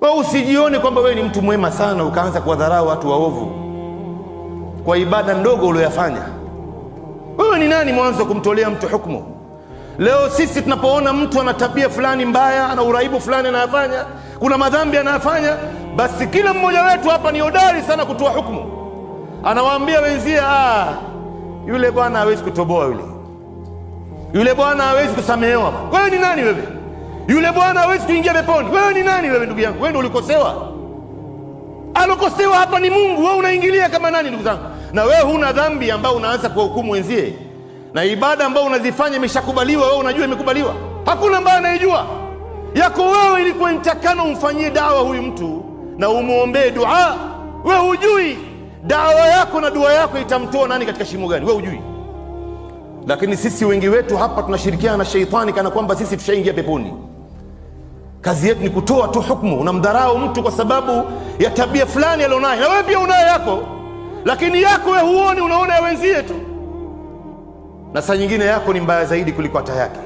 Wewe usijione kwamba wewe ni mtu mwema sana ukaanza kuwadharau watu waovu kwa ibada ndogo uliyofanya. Wewe ni nani mwanzo kumtolea mtu hukumu? Leo sisi tunapoona mtu ana tabia fulani mbaya, ana uraibu fulani anayofanya, kuna madhambi anayofanya, basi kila mmoja wetu hapa ni hodari sana kutoa hukumu. Anawaambia wenzie, yule bwana hawezi kutoboa, yule bwana hawezi kusamehewa. Wewe ni nani wewe? Yule bwana hawezi kuingia peponi. Wewe ni nani wewe ndugu yangu? Wewe ndio ulikosewa. Alokosewa hapa ni Mungu, wewe unaingilia kama nani ndugu zangu? Na wewe huna dhambi ambao unaanza kuhukumu wenzie. Na ibada ambao unazifanya imeshakubaliwa, wewe unajua imekubaliwa. Hakuna ambaye anayejua. Yako wewe ilikuwa nitakana umfanyie dawa huyu mtu na umuombee dua. Wewe hujui dawa yako na dua yako itamtoa nani katika shimo gani, wewe hujui. Lakini sisi wengi wetu hapa tunashirikiana na sheitani kana kwamba sisi tushaingia peponi. Kazi yetu ni kutoa tu hukumu. Unamdharau mtu kwa sababu ya tabia fulani alionayo, na wewe pia unayo yako, lakini yako wewe huoni, unaona ya wenzie tu, na saa nyingine yako ni mbaya zaidi kuliko hata yake.